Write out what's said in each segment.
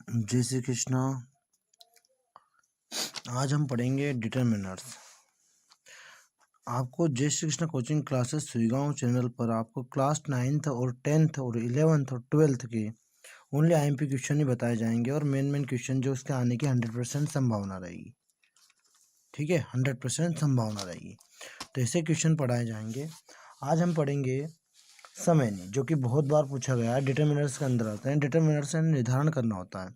जय श्री कृष्णा। आज हम पढ़ेंगे डिटरमिनर्स। आपको Jai Shri Krishna coaching classes Suigaon channel पर आपको क्लास 9th और 10th और 11th और 12th के ओनली आईएमपी क्वेश्चन ही बताए जाएंगे और मेन क्वेश्चन जो उसके आने की 100% संभावना रहेगी। ठीक है, 100% संभावना रहेगी, तो ऐसे क्वेश्चन पढ़ाए जाएंगे। आज हम पढ़ेंगे समय नहीं, जो कि बहुत बार पूछा गया है, डिटरमिनर्स के अंदर आते हैं। डिटरमिनर्स से निर्धारण करना होता है।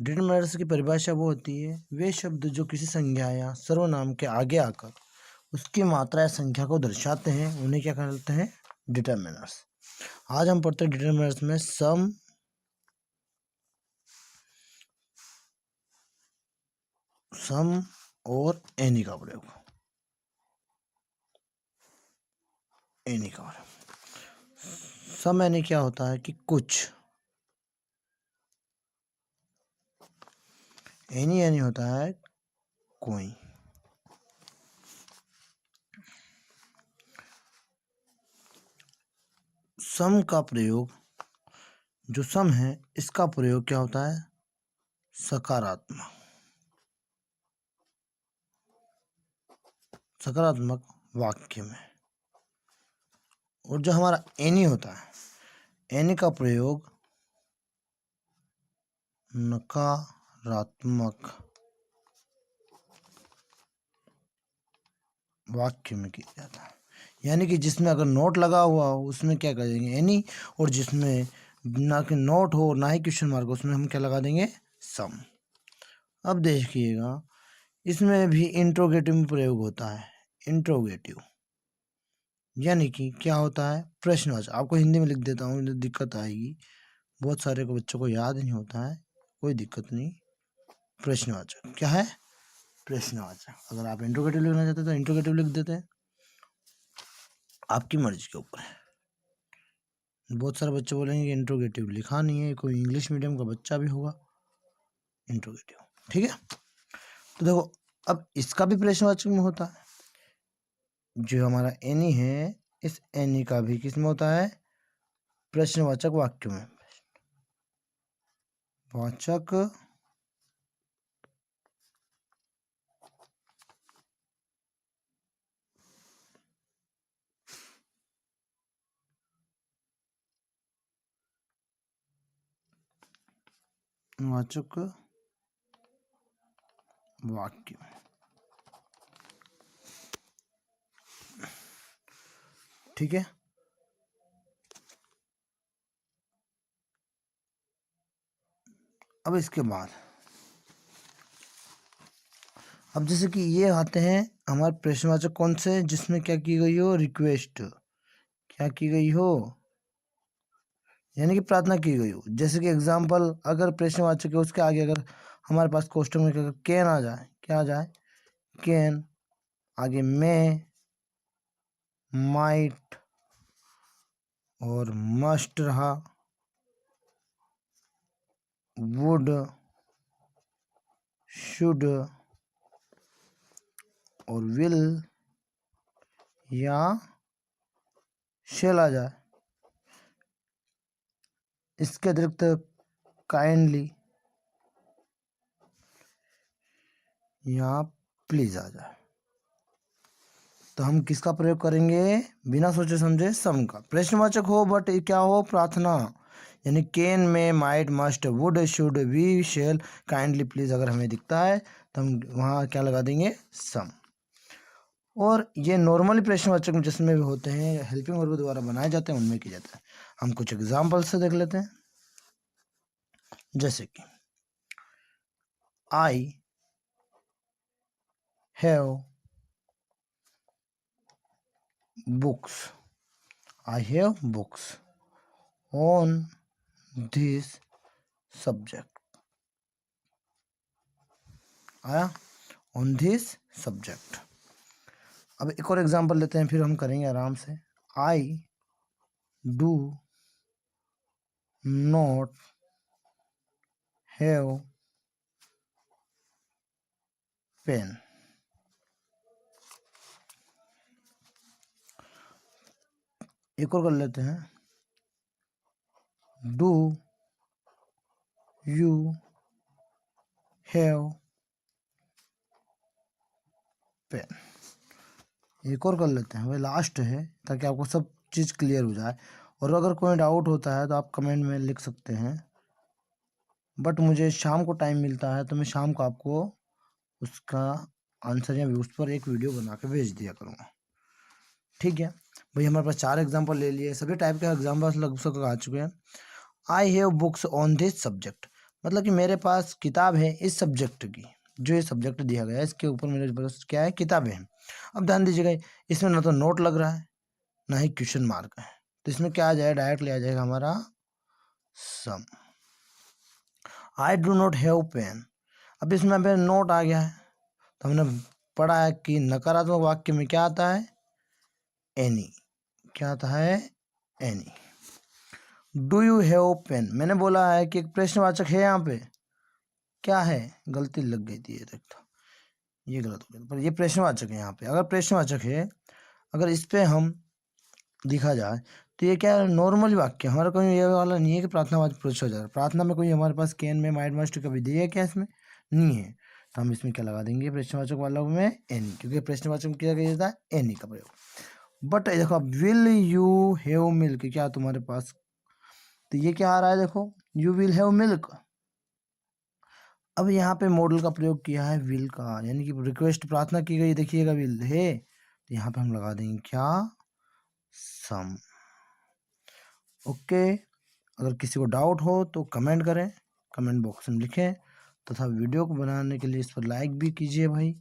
डिटरमिनर्स की परिभाषा वो होती है, वे शब्द जो किसी संज्ञा या सर्वनाम के आगे आकर उसकी मात्रा या संख्या को दर्शाते हैं, उन्हें क्या कहते हैं? डिटरमिनर्स। आज हम पढ़ते हैं डिटरमिनर्स में सम और एनी का प्रयोग। सम एनी क्या होता है कि कुछ, एनी होता है कोई। सम का प्रयोग, जो सम है इसका प्रयोग क्या होता है? सकारात्मक वाक्य में। और जो हमारा एनी होता है, एनी का प्रयोग नकारात्मक वाक्य में किया जाता है। यानी कि जिसमें अगर नोट लगा हुआ हो उसमें क्या कर देंगे? एनी। और जिसमें ना कि नोट हो ना ही क्वेश्चन मार्क हो उसमें हम क्या लगा देंगे? सम। अब देखिएगा, इसमें भी इंट्रोगेटिव में प्रयोग होता है। इंट्रोगेटिव यानी कि क्या होता है? प्रश्नवाचक। आपको हिंदी में लिख देता हूँ, दिक्कत आएगी, बहुत सारे को बच्चों को याद नहीं होता है, कोई दिक्कत नहीं। प्रश्नवाचक क्या है? प्रश्नवाचक। अगर आप इंट्रोगेटिव लिखना चाहते हैं तो इंट्रोगेटिव लिख देते हैं, आपकी मर्जी के ऊपर है। बहुत सारे बच्चे बोलेंगे कि इंट्रोगेटिव लिखा नहीं है, कोई इंग्लिश मीडियम का बच्चा भी होगा। इंट्रोगेटिव, ठीक है। तो देखो, अब इसका भी प्रश्नवाचक में होता है। जो हमारा एनी है, इस एनी का भी किस में होता है? प्रश्नवाचक वाक्य में। वाचक वाचक वाक्य में, ठीक है। अब इसके बाद, अब जैसे कि ये आते हैं हमारे प्रश्नवाचक कौन से? जिसमें क्या की गई हो? रिक्वेस्ट। क्या की गई हो? यानी कि प्रार्थना की गई हो। जैसे कि एग्जाम्पल, अगर प्रश्नवाचक है उसके आगे अगर हमारे पास क्वेश्चन में कैन आ जाए, क्या आ जाए? कैन, आगे मे, माइट और मस्ट रहा, वुड, शुड और विल या शेल आ जाए। इसके अतिरिक्त काइंडली या प्लीज आ जाए। तो हम किसका प्रयोग करेंगे? बिना सोचे समझे सम का। प्रश्नवाचक हो बट क्या हो? प्रार्थना। यानी can, may, might, must, would, should, we, shall, kindly, please अगर हमें दिखता है तो हम वहाँ क्या लगा देंगे? सम। और ये नॉर्मली प्रश्नवाचक जिसमें भी होते हैं, हेल्पिंग वर्ब द्वारा बनाए जाते हैं, उनमें किया जाता है। हम कुछ एग्जाम्पल से देख लेते हैं। जैसे कि I have books, I have books on this subject. आया? On this subject. अब एक और एग्जांपल लेते हैं, फिर हम करेंगे आराम से। I do not have pen. एक और कर लेते हैं। Do you have pen. एक और कर लेते हैं, वह लास्ट है ताकि आपको सब चीज़ क्लियर हो जाए। और अगर कोई डाउट होता है तो आप कमेंट में लिख सकते हैं, बट मुझे शाम को टाइम मिलता है तो मैं शाम को आपको उसका आंसर या उस पर एक वीडियो बना के भेज दिया करूँगा। ठीक है भाई, हमारे पास 4 एग्जाम्पल ले लिए, सभी टाइप के एग्जाम्पल लगभग आ चुके हैं। आई have books on this subject, मतलब कि मेरे पास किताब है इस सब्जेक्ट की, जो ये सब्जेक्ट दिया गया है इसके ऊपर मेरे पास क्या है, किताबें हैं। अब ध्यान दीजिएगा, इसमें ना तो नोट लग रहा है ना ही क्वेश्चन मार्क है, तो इसमें क्या आ जाएगा, डायरेक्ट ले आ जाएगा हमारा sum. I do not have pen, अब इसमें पे नोट आ गया है, तो हमने पढ़ा है कि नकारात्मक वाक्य में क्या आता है, एनी। क्या आता है, any. Do you have pen, मैंने बोला है कि एक प्रश्नवाचक है, यहाँ पे क्या है, गलती लग गई थी, ये देखो ये गलत हो गया, पर ये प्रश्नवाचक है। यहाँ पे अगर प्रश्नवाचक है, अगर इस पे हम दिखा जाए तो ये क्या है, नॉर्मल वाक्य, हमारा कोई ये वाला नहीं है कि प्रार्थनावाचक पुरुष हो जाए। प्रार्थना में कोई हमारे पास कैन में माइंड मस्ट कभी दिया है क्या, इसमें नहीं है, तो हम इसमें क्या लगा देंगे, प्रश्नवाचक वाला में एनी, क्योंकि प्रश्नवाचक में क्या किया जाता है, एनी का प्रयोग। बट देखो, विल यू हैव मिल्क, क्या तुम्हारे पास, तो ये क्या आ रहा है, देखो यू विल हैव मिल्क। अब यहाँ पे मॉडल का प्रयोग किया है विल का, यानी कि रिक्वेस्ट प्रार्थना की गई, देखिएगा विल है, तो यहाँ पे हम लगा देंगे क्या, सम। ओके, अगर किसी को डाउट हो तो कमेंट करें, कमेंट बॉक्स में लिखें, तथा वीडियो को बनाने के लिए इस पर लाइक भी कीजिए भाई।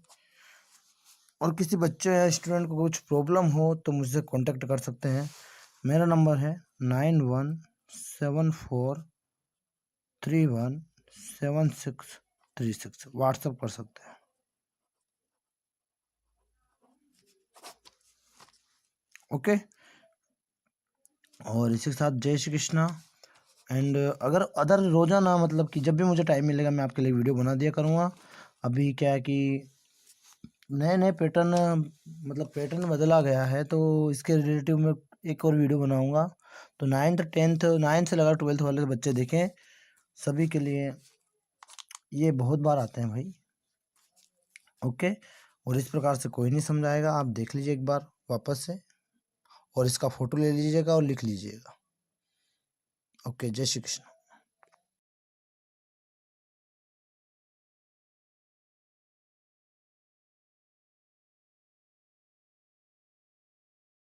और किसी बच्चे या स्टूडेंट को कुछ प्रॉब्लम हो तो मुझसे कांटेक्ट कर सकते हैं। मेरा नंबर है 9174317636, व्हाट्सअप कर सकते हैं। ओके, और इसी के साथ जय श्री कृष्णा। एंड अगर अदर रोज़ाना, मतलब कि जब भी मुझे टाइम मिलेगा मैं आपके लिए वीडियो बना दिया करूँगा। अभी क्या है कि नए नए पैटर्न, मतलब पैटर्न बदला गया है, तो इसके रिलेटिव में एक और वीडियो बनाऊँगा। तो 9 से लगा 12th वाले बच्चे देखें, सभी के लिए ये बहुत बार आते हैं भाई। ओके, और इस प्रकार से कोई नहीं समझाएगा, आप देख लीजिए एक बार वापस से, और इसका फ़ोटो ले लीजिएगा और लिख लीजिएगा। ओके, जय श्री कृष्ण।